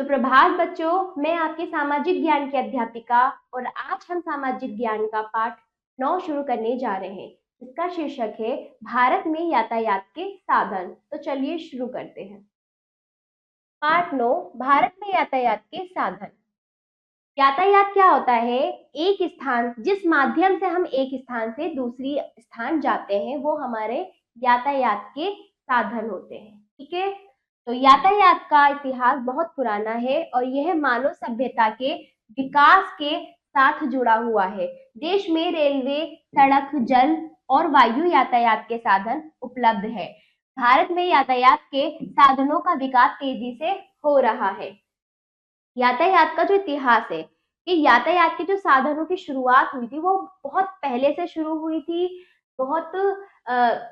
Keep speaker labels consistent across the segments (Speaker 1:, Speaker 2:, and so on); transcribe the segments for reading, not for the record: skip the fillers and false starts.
Speaker 1: सुप्रभात बच्चों, मैं आपकी सामाजिक ज्ञान की अध्यापिका और आज हम सामाजिक ज्ञान का पाठ 9 शुरू करने जा रहे हैं। इसका शीर्षक है भारत में यातायात के साधन। तो चलिए शुरू करते हैं। पाठ 9, भारत में यातायात के साधन। यातायात क्या होता है? एक स्थान, जिस माध्यम से हम एक स्थान से दूसरी स्थान जाते हैं, वो हमारे यातायात के साधन होते हैं। ठीक है, तो यातायात का इतिहास बहुत पुराना है और यह मानव सभ्यता के विकास के साथ जुड़ा हुआ है। देश में रेलवे, सड़क, जल और वायु यातायात के साधन उपलब्ध है। भारत में यातायात के साधनों का विकास तेजी से हो रहा है। यातायात का जो इतिहास है, कि यातायात के जो साधनों की शुरुआत हुई थी वो बहुत पहले से शुरू हुई थी। बहुत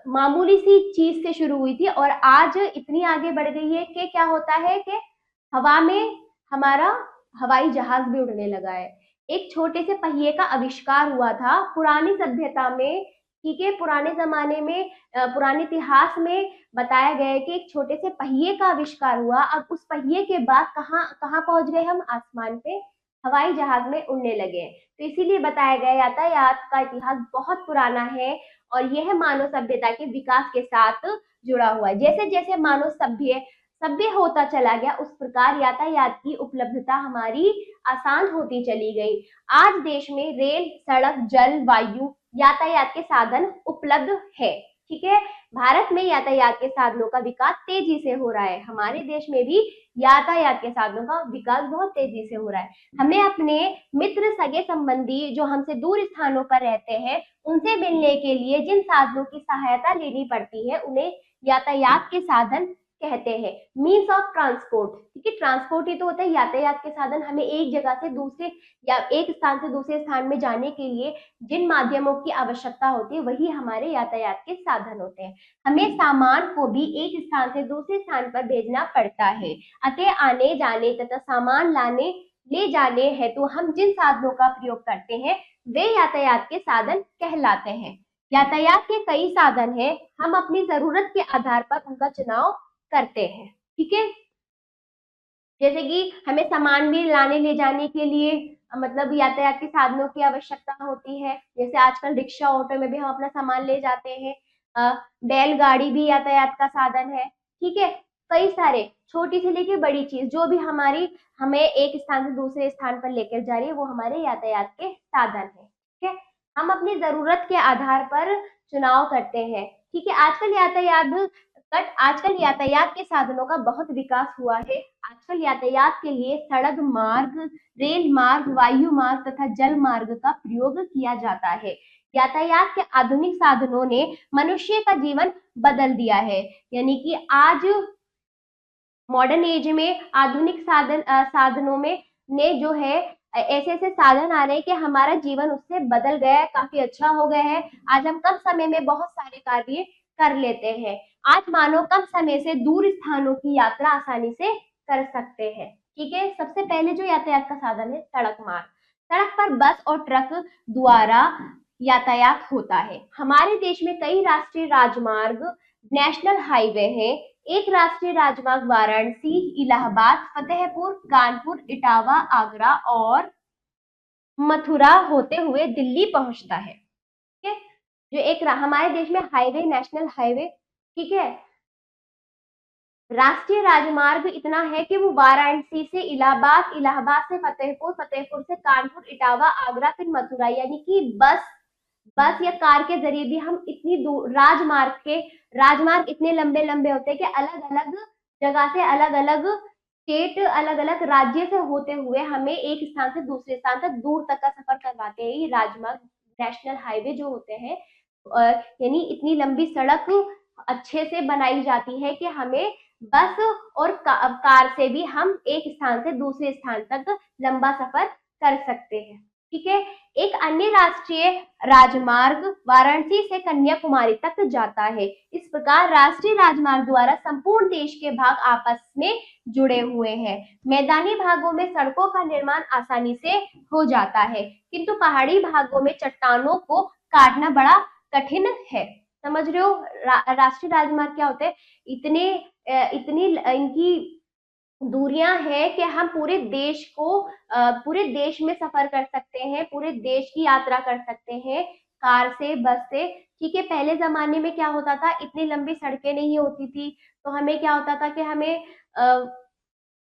Speaker 1: मामूली सी चीज से शुरू हुई थी और आज इतनी आगे बढ़ गई है कि क्या होता है कि हवा में हमारा हवाई जहाज भी उड़ने लगा है। एक छोटे से पहिए का आविष्कार हुआ था पुरानी सभ्यता में। ठीक है, पुराने जमाने में, पुराने इतिहास में बताया गया है कि एक छोटे से पहिए का आविष्कार हुआ। अब उस पहिए के बाद कहाँ कहाँ पहुंच गए हम? आसमान पे हवाई जहाज में उड़ने लगे। तो इसीलिए बताया गया यातायात का इतिहास बहुत पुराना है और यह मानव सभ्यता के विकास के साथ जुड़ा हुआ है। जैसे जैसे मानव सभ्य सभ्य होता चला गया, उस प्रकार यातायात की उपलब्धता हमारी आसान होती चली गई। आज देश में रेल, सड़क, जल, वायु यातायात के साधन उपलब्ध है। ठीक है, भारत में यातायात के साधनों का विकास तेजी से हो रहा है। हमारे देश में भी यातायात के साधनों का विकास बहुत तेजी से हो रहा है। हमें अपने मित्र, सगे संबंधी जो हमसे दूर स्थानों पर रहते हैं, उनसे मिलने के लिए जिन साधनों की सहायता लेनी पड़ती है, उन्हें यातायात के साधन कहते हैं। Means of transport. ठीक है, ट्रांसपोर्ट ही तो होता है यातायात के साधन। हमें एक जगह से दूसरे या एक स्थान से दूसरे स्थान में जाने के लिए जिन माध्यमों की आवश्यकता होती है, वही हमारे यातायात के साधन होते हैं। हमें सामान को भी एक स्थान से दूसरे स्थान पर भेजना पड़ता है। अतः आने जाने तथा सामान लाने ले जाने हेतु हम जिन साधनों का प्रयोग करते हैं, वे यातायात के साधन कहलाते हैं। यातायात के कई साधन हैं, हम अपनी जरूरत के आधार पर उनका चुनाव करते हैं। ठीक है, जैसे कि हमें सामान भी लाने ले जाने के लिए मतलब यातायात के साधनों की आवश्यकता होती है। जैसे आजकल रिक्शा, ऑटो में भी हम अपना सामान ले जाते हैं। बैलगाड़ी भी यातायात का साधन है। ठीक है, कई सारे, छोटी से लेके बड़ी चीज जो भी हमारी हमें एक स्थान से दूसरे स्थान पर लेकर जा रही है, वो हमारे यातायात के साधन है। ठीक है, हम अपनी जरूरत के आधार पर चुनाव करते हैं। ठीक है, आजकल यातायात के साधनों का बहुत विकास हुआ है। आजकल यातायात के लिए सड़क मार्ग, रेल मार्ग, वायु मार्ग तथा जल मार्ग का प्रयोग किया जाता है। यातायात के आधुनिक साधनों ने मनुष्य का जीवन बदल दिया है। यानी कि आज मॉडर्न एज में आधुनिक साधनों में ने जो है ऐसे ऐसे साधन आ रहे हैं कि हमारा जीवन उससे बदल गया है, काफी अच्छा हो गया है। आज हम कम समय में बहुत सारे कार्य कर लेते हैं। आज मानव कम समय से दूर स्थानों की यात्रा आसानी से कर सकते हैं। ठीक है, सबसे पहले जो यातायात का साधन है सड़क मार्ग। सड़क पर बस और ट्रक द्वारा यातायात होता है। हमारे देश में कई राष्ट्रीय राजमार्ग, नेशनल हाईवे हैं। एक राष्ट्रीय राजमार्ग वाराणसी, इलाहाबाद, फतेहपुर, कानपुर, इटावा, आगरा और मथुरा होते हुए दिल्ली पहुंचता है। ठीक है, जो एक हमारे देश में हाईवे, नेशनल हाईवे, ठीक है, राष्ट्रीय राजमार्ग इतना है कि वो वाराणसी से इलाहाबाद, इलाहाबाद से फतेहपुर, फतेहपुर से कानपुर, इटावा, आगरा, फिर मथुरा। यानी कि बस या कार के जरिए भी हम इतनी दूर राजमार्ग इतने लंबे लंबे होते हैं कि अलग अलग जगह से, अलग अलग स्टेट, अलग अलग राज्य से होते हुए हमें एक स्थान से दूसरे स्थान तक दूर तक का सफर करवाते हैं। ये राजमार्ग, नेशनल हाईवे जो होते हैं, यानी इतनी लंबी सड़क अच्छे से बनाई जाती है कि हमें बस और कार से भी हम एक स्थान से दूसरे स्थान तक लंबा सफर कर सकते हैं। ठीक है, एक अन्य राष्ट्रीय राजमार्ग वाराणसी से कन्याकुमारी तक जाता है। इस प्रकार राष्ट्रीय राजमार्ग द्वारा संपूर्ण देश के भाग आपस में जुड़े हुए हैं। मैदानी भागों में सड़कों का निर्माण आसानी से हो जाता है, किंतु पहाड़ी भागों में चट्टानों को काटना बड़ा कठिन है। समझ रहे हो? राष्ट्रीय राजमार्ग क्या होते हैं? इतनी इनकी दूरियां हैं कि हम पूरे देश में सफर कर सकते हैं, पूरे देश की यात्रा कर सकते हैं कार से, बस से। ठीक है, पहले जमाने में क्या होता था, इतनी लंबी सड़कें नहीं होती थी, तो हमें क्या होता था कि हमें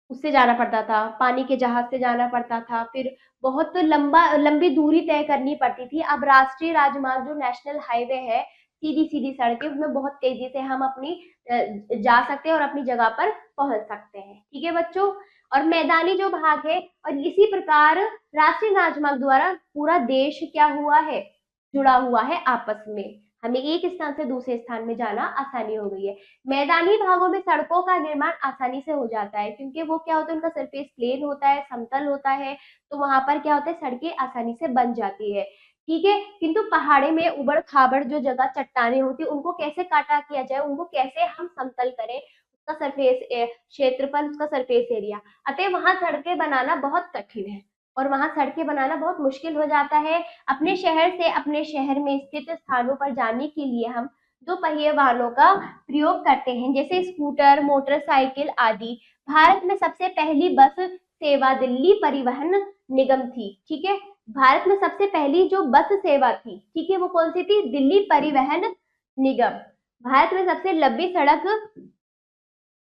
Speaker 1: उससे जाना पड़ता था, पानी के जहाज से जाना पड़ता था, फिर बहुत लंबी दूरी तय करनी पड़ती थी। अब राष्ट्रीय राजमार्ग जो नेशनल हाईवे है, सीधी सीधी सड़कें, उसमें बहुत तेजी से हम अपनी जा सकते हैं और अपनी जगह पर पहुंच सकते हैं। ठीक है बच्चों, और मैदानी जो भाग है, और इसी प्रकार राष्ट्रीय राजमार्ग द्वारा पूरा देश क्या हुआ है, जुड़ा हुआ है आपस में। हमें एक स्थान से दूसरे स्थान में जाना आसानी हो गई है। मैदानी भागों में सड़कों का निर्माण आसानी से हो जाता है, क्योंकि वो क्या होता है, उनका सरफेस प्लेन होता है, समतल होता है, तो वहां पर क्या होता है, सड़कें आसानी से बन जाती है। ठीक है, किंतु पहाड़े में उबड़ खाबड़ जो जगह, चट्टाने होती है, उनको कैसे काटा किया जाए, उनको कैसे हम समतल करें, उसका सरफेस क्षेत्रफल, उसका सरफेस एरिया, अतः वहां सड़कें बनाना बहुत कठिन है, और वहां सड़कें बनाना बहुत मुश्किल हो जाता है। अपने शहर से अपने शहर में स्थित स्थानों पर जाने के लिए हम दो पहिए वाहनों का प्रयोग करते हैं, जैसे स्कूटर, मोटरसाइकिल आदि। भारत में सबसे पहली बस सेवा दिल्ली परिवहन निगम थी। ठीक है, भारत में सबसे पहली जो बस सेवा थी, ठीक है, वो कौन सी थी, दिल्ली परिवहन निगम। भारत में सबसे लंबी सड़क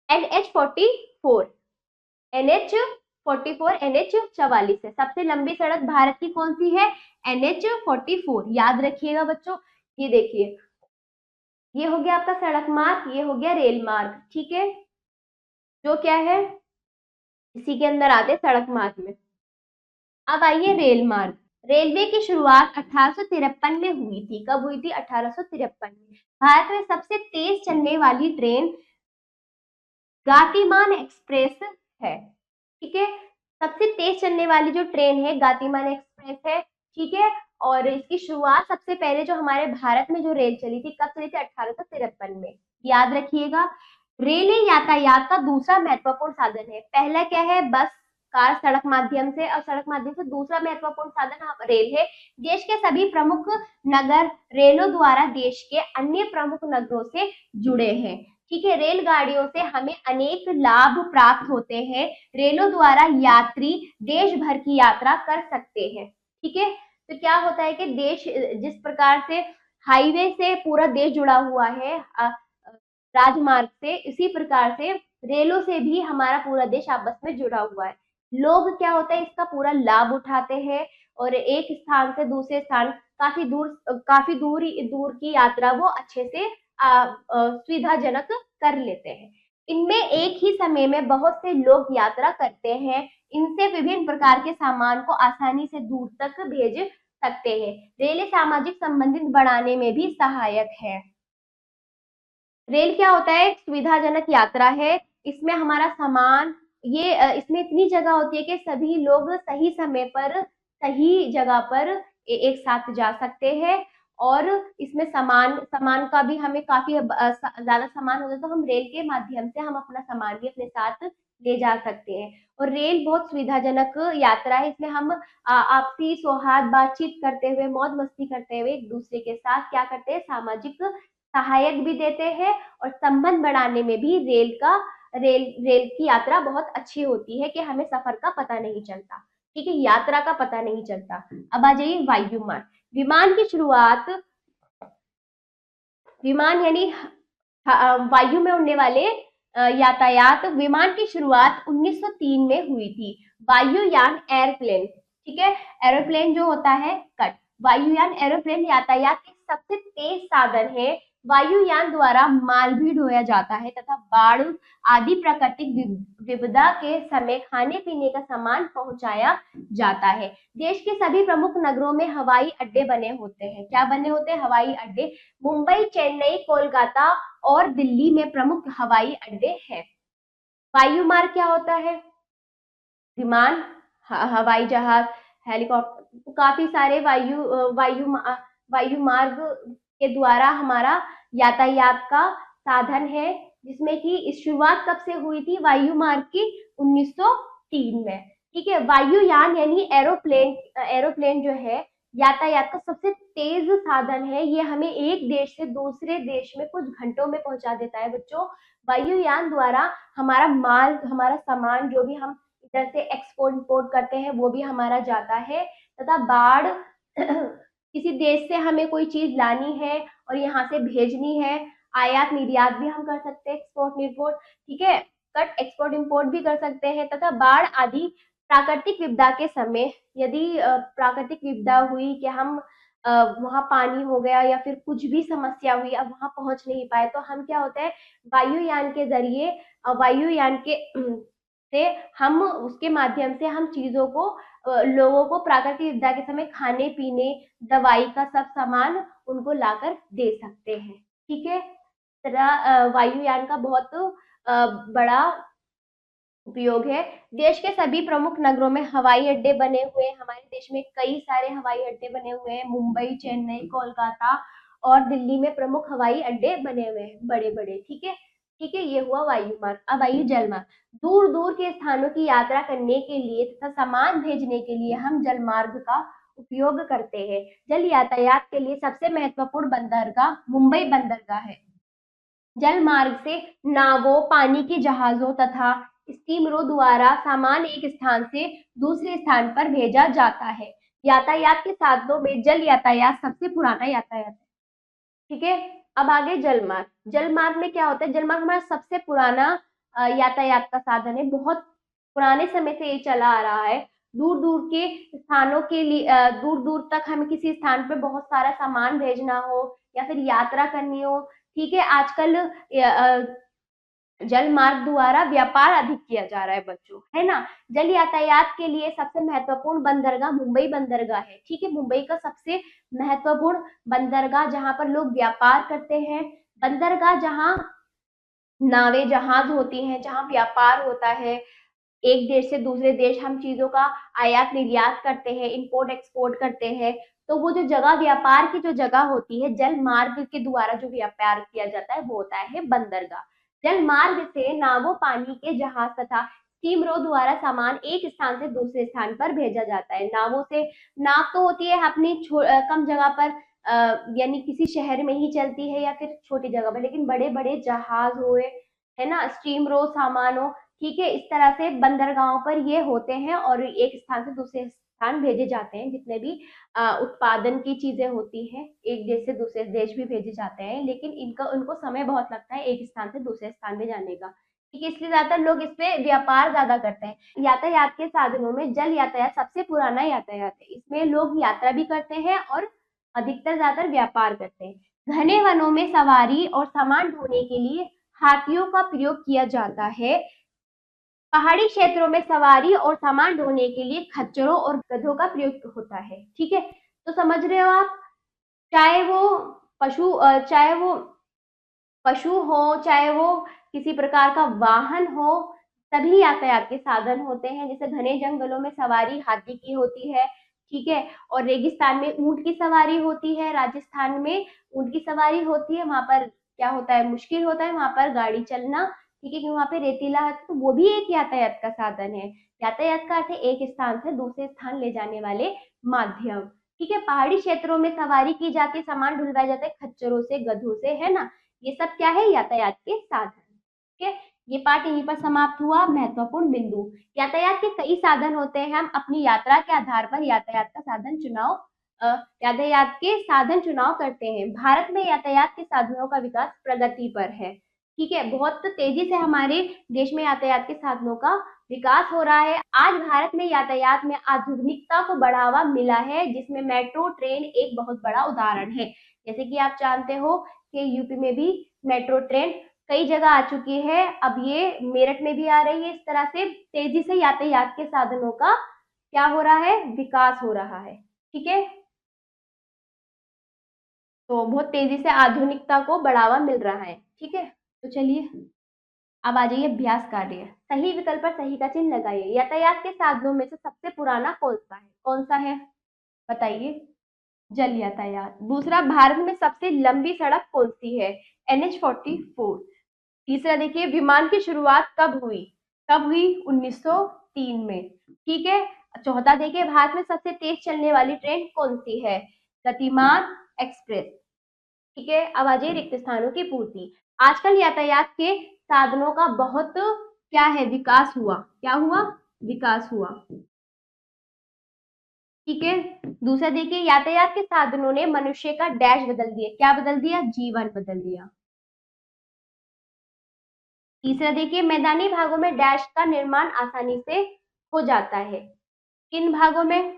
Speaker 1: NH 44, NH 44, NH 44 है। सबसे लंबी सड़क भारत की कौन सी है, NH 44। याद रखिएगा बच्चों। ये देखिए, ये हो गया आपका सड़क मार्ग, ये हो गया रेल मार्ग। ठीक है, जो क्या है, इसी के अंदर आते हैं सड़क मार्ग में। अब आइए रेल मार्ग। रेलवे की शुरुआत 1853 में हुई थी। कब हुई थी, 1853 में। भारत में सबसे तेज चलने वाली ट्रेन गातीमान एक्सप्रेस है। ठीक है, सबसे तेज चलने वाली जो ट्रेन है, गातीमान एक्सप्रेस है। ठीक है, और इसकी शुरुआत सबसे पहले जो हमारे भारत में जो रेल चली थी, कब चली थी, 1853 में। याद रखिएगा। रेल यातायात का दूसरा महत्वपूर्ण साधन है। पहला क्या है, बस, कार, सड़क माध्यम से, और सड़क माध्यम से दूसरा महत्वपूर्ण साधन रेल है। देश के सभी प्रमुख नगर रेलों द्वारा देश के अन्य प्रमुख नगरों से जुड़े हैं। ठीक है, रेलगाड़ियों से हमें अनेक लाभ प्राप्त होते हैं। रेलों द्वारा यात्री देश भर की यात्रा कर सकते हैं। ठीक है, तो क्या होता है कि देश, जिस प्रकार से हाईवे से पूरा देश जुड़ा हुआ है राजमार्ग से, इसी प्रकार से रेलों से भी हमारा पूरा देश आपस में जुड़ा हुआ है। लोग क्या होता है, इसका पूरा लाभ उठाते हैं, और एक स्थान से दूसरे स्थान, काफी दूर की यात्रा वो अच्छे से सुविधाजनक कर लेते हैं। इनमें एक ही समय में बहुत से लोग यात्रा करते हैं। इनसे विभिन्न प्रकार के सामान को आसानी से दूर तक भेज सकते हैं। रेल सामाजिक संबंधित बढ़ाने में भी सहायक है। रेल क्या होता है, एक सुविधाजनक यात्रा है। इसमें हमारा सामान, इसमें इतनी जगह होती है कि सभी लोग सही समय पर, सही जगह पर एक साथ जा सकते हैं। और इसमें सामान सामान का भी हमें काफी ज्यादा सामान होता है, तो हम रेल के माध्यम से हम अपना सामान भी अपने साथ ले जा सकते हैं। और रेल बहुत सुविधाजनक यात्रा है। इसमें हम आपसी सौहार्द, बातचीत करते हुए, मौज मस्ती करते हुए एक दूसरे के साथ क्या करते हैं, सामाजिक सहायक भी देते हैं, और संबंध बढ़ाने में भी रेल की यात्रा बहुत अच्छी होती है कि हमें सफर का पता नहीं चलता। ठीक है, यात्रा का पता नहीं चलता। अब आ जाइए वायु मार्ग। विमान की शुरुआत, विमान यानी वायु में उड़ने वाले यातायात, विमान की शुरुआत 1903 में हुई थी। वायुयान एयरप्लेन, ठीक है, एरोप्लेन जो होता है कट, वायुयान एरोप्लेन यातायात के सबसे तेज साधन है। वायुयान द्वारा माल भी ढोया जाता है तथा बाढ़ आदि प्राकृतिक विपदा के समय खाने पीने का सामान पहुंचाया जाता है। देश के सभी प्रमुख नगरों में हवाई अड्डे बने होते हैं। क्या बने होते हैं, हवाई अड्डे। मुंबई, चेन्नई, कोलकाता और दिल्ली में प्रमुख हवाई अड्डे हैं। वायु मार्ग क्या होता है, विमान, हवाई जहाज, हेलीकॉप्टर, काफी सारे वायु मार्ग के द्वारा हमारा यातायात का साधन है, जिसमें कि इस शुरुआत कब से हुई थी, वायु मार्ग की 1903 में। ठीक है, वायुयान यानी एरोप्लेन जो है, यातायात का सबसे तेज साधन है। ये हमें एक देश से दूसरे देश में कुछ घंटों में पहुंचा देता है बच्चों। वायुयान द्वारा हमारा माल, हमारा सामान जो भी हम इधर से एक्सपोर्ट इंपोर्ट करते हैं वो भी हमारा जाता है। तथा बाढ़ किसी देश से हमें कोई चीज लानी है और यहाँ से भेजनी है, आयात निर्यात भी हम कर सकते हैं, एक्सपोर्ट निर्पोर्ट, ठीक है, कट एक्सपोर्ट इंपोर्ट भी कर सकते हैं। तथा बाढ़ आदि प्राकृतिक विपदा के समय यदि प्राकृतिक विपदा हुई कि हम वहां पानी हो गया या फिर कुछ भी समस्या हुई, अब वहां पहुंच नहीं पाए, तो हम क्या होता है वायुयान के जरिए, वायुयान के से हम उसके माध्यम से हम चीजों को, लोगों को प्राकृतिक विपदा के समय खाने पीने दवाई का सब सामान उनको लाकर दे सकते हैं। ठीक है, तरह वायुयान का बहुत बड़ा उपयोग है। देश के सभी प्रमुख नगरों में हवाई अड्डे बने हुए हैं। हमारे देश में कई सारे हवाई अड्डे बने हुए हैं। मुंबई, चेन्नई, कोलकाता और दिल्ली में प्रमुख हवाई अड्डे बने हुए हैं, बड़े बड़े। ठीक है, ठीक है, ये हुआ वायु मार्ग। अब आइए जल मार्ग। दूर दूर के स्थानों की यात्रा करने के लिए तथा सामान भेजने के लिए हम जल मार्ग का उपयोग करते हैं। जल यातायात के लिए सबसे महत्वपूर्ण बंदरगाह मुंबई बंदरगाह है। जल मार्ग से नावों, पानी के जहाजों तथा स्टीमरों द्वारा सामान एक स्थान से दूसरे स्थान पर भेजा जाता है। यातायात के साधनों में जल यातायात सबसे पुराना यातायात है। ठीक है, अब आगे जल मार्ग। जल मार्ग में क्या होता है, जल मार्ग हमारा सबसे पुराना यातायात का साधन है। बहुत पुराने समय से ये चला आ रहा है। दूर दूर के स्थानों के लिए, दूर दूर तक हमें किसी स्थान पे बहुत सारा सामान भेजना हो या फिर यात्रा करनी हो, ठीक है, आजकल जल मार्ग द्वारा व्यापार अधिक किया जा रहा है बच्चों, है ना। जल यातायात के लिए सबसे महत्वपूर्ण बंदरगाह मुंबई बंदरगाह है। ठीक है, मुंबई का सबसे महत्वपूर्ण बंदरगाह जहां पर लोग व्यापार करते हैं। बंदरगाह जहां नावें, जहाज होती हैं, जहां व्यापार होता है, एक देश से दूसरे देश हम चीजों का आयात निर्यात करते हैं, इंपोर्ट एक्सपोर्ट करते हैं। तो वो जो जगह, व्यापार की जो जगह होती है, जल मार्ग के द्वारा जो व्यापार किया जाता है वो होता है बंदरगाह। जल मार्ग से नावों, पानी के जहाज तथा स्टीमरों द्वारा सामान एक स्थान से दूसरे स्थान पर भेजा जाता है। नावों से, नाव तो होती है अपनी कम जगह पर, यानी किसी शहर में ही चलती है या फिर छोटी जगह पर, लेकिन बड़े बड़े जहाज हुए, है ना, स्टीमरों, सामानों, ठीक है, इस तरह से बंदरगाहों पर ये होते हैं और एक स्थान से दूसरे स्थान भेजे जाते हैं। जितने भी उत्पादन की चीजें होती हैं, एक देश से दूसरे देश भी भेजे जाते हैं, लेकिन इनका उनको समय बहुत लगता है एक स्थान से दूसरे स्थान में जाने का। ठीक है, इसलिए ज्यादातर लोग इस पे व्यापार ज्यादा करते हैं। यातायात के साधनों में जल यातायात सबसे पुराना यातायात है। इसमें लोग यात्रा भी करते हैं और अधिकतर ज्यादातर व्यापार करते हैं। घने वनों में सवारी और सामान ढोने के लिए हाथियों का प्रयोग किया जाता है। पहाड़ी क्षेत्रों में सवारी और सामान ढोने के लिए खच्चरों और गधों का प्रयोग होता है। ठीक है, तो समझ रहे हो आप, चाहे वो चाहे वो पशु हो, चाहे वो किसी प्रकार का वाहन हो, सभी यातायात के साधन होते हैं। जैसे घने जंगलों में सवारी हाथी की होती है, ठीक है, और रेगिस्तान में ऊंट की सवारी होती है। राजस्थान में ऊंट की सवारी होती है, वहां पर क्या होता है, मुश्किल होता है वहां पर गाड़ी चलना, ठीक है, क्योंकि वहां पे रेतीला है, तो वो भी एक यातायात का साधन है। यातायात का अर्थ है एक स्थान से दूसरे स्थान ले जाने वाले माध्यम। ठीक है, पहाड़ी क्षेत्रों में सवारी की जाती है, सामान ढुलवाया जाता है खच्चरों से, गधों से, है ना। ये सब क्या है, यातायात के साधन। ठीक है, ये पार्ट यहीं पर समाप्त हुआ। महत्वपूर्ण बिंदु, यातायात के कई साधन होते हैं। हम अपनी यात्रा के आधार पर यातायात का साधन चुनाव, यातायात के साधन चुनाव करते हैं। भारत में यातायात के साधनों का विकास प्रगति पर है। ठीक है, बहुत तेजी से हमारे देश में यातायात के साधनों का विकास हो रहा है। आज भारत में यातायात में आधुनिकता को बढ़ावा मिला है, जिसमें मेट्रो ट्रेन एक बहुत बड़ा उदाहरण है। जैसे कि आप जानते हो कि यूपी में भी मेट्रो ट्रेन कई जगह आ चुकी है, अब ये मेरठ में भी आ रही है। इस तरह से तेजी से यातायात के साधनों का क्या हो रहा है, विकास हो रहा है। ठीक है, तो बहुत तेजी से आधुनिकता को बढ़ावा मिल रहा है। ठीक है, तो चलिए अब आ जाइए अभ्यास कार्य। सही विकल्प पर सही का चिन्ह लगाइए। यातायात के साधनों में से सबसे पुराना कौन सा है, कौन सा है, बताइए। जल यातायात। दूसरा, भारत में सबसे लंबी सड़क कौन सी है, NH-44। तीसरा देखिए, विमान की शुरुआत कब हुई, कब हुई, 1903 में। ठीक है, चौथा देखिए, भारत में सबसे तेज चलने वाली ट्रेन कौन सी है? गतिमान एक्सप्रेस। ठीक है, अब आ जाइए रिक्त स्थानों की पूर्ति। आजकल यातायात के साधनों का बहुत क्या है, विकास हुआ। क्या हुआ? विकास हुआ। ठीक है, दूसरा देखिए, यातायात के साधनों ने मनुष्य का डैश बदल दिया। क्या बदल दिया? जीवन बदल दिया। तीसरा देखिए, मैदानी भागों में डैश का निर्माण आसानी से हो जाता है। किन भागों में?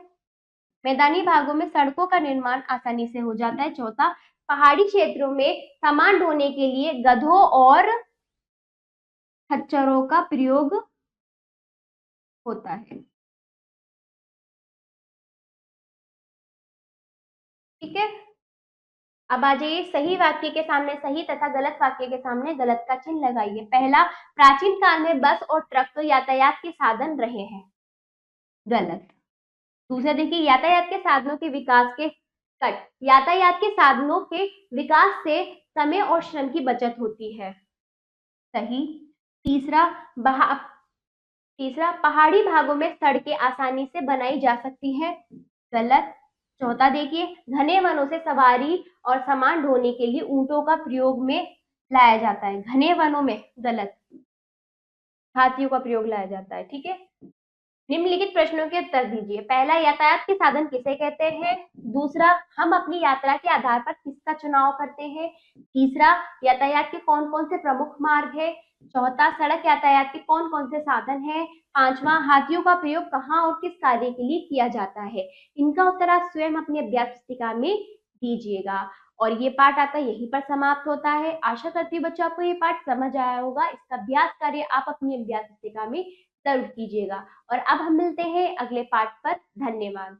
Speaker 1: मैदानी भागों में सड़कों का निर्माण आसानी से हो जाता है। चौथा, पहाड़ी क्षेत्रों में सामान ढोने के लिए गधों और खच्चरों का प्रयोग होता है। ठीक है, अब आ जाइए सही वाक्य के सामने सही तथा गलत वाक्य के सामने गलत का चिन्ह लगाइए। पहला, प्राचीन काल में बस और ट्रक तो यातायात के साधन रहे हैं। गलत। दूसरा देखिए, यातायात के साधनों के विकास के कट यातायात के साधनों के विकास से समय और श्रम की बचत होती है। सही। तीसरा, बहा तीसरा, पहाड़ी भागों में सड़कें आसानी से बनाई जा सकती हैं। गलत। चौथा देखिए, घने वनों से सवारी और सामान ढोने के लिए ऊंटों का प्रयोग में लाया जाता है। घने वनों में। गलत। हाथियों का प्रयोग लाया जाता है। ठीक है, निम्नलिखित प्रश्नों के उत्तर दीजिए। पहला, यातायात के साधन किसे कहते हैं? दूसरा, हम अपनी यात्रा के आधार पर किसका चुनाव करते हैं? तीसरा, यातायात के कौन कौन से प्रमुख मार्ग है? चौथा, सड़क यातायात के कौन कौन से साधन हैं? पांचवा, हाथियों का प्रयोग कहाँ और किस कार्य के लिए किया जाता है? इनका उत्तर आप स्वयं अपनी अभ्यास पुस्तिका में दीजिएगा। और ये पाठ आपका यहीं पर समाप्त होता है। आशा करती हूँ बच्चों आपको ये पाठ समझ आया होगा। इसका अभ्यास कार्य आप अपनी अभ्यास पुस्तिका में जरूर कीजिएगा। और अब हम मिलते हैं अगले पाठ पर। धन्यवाद।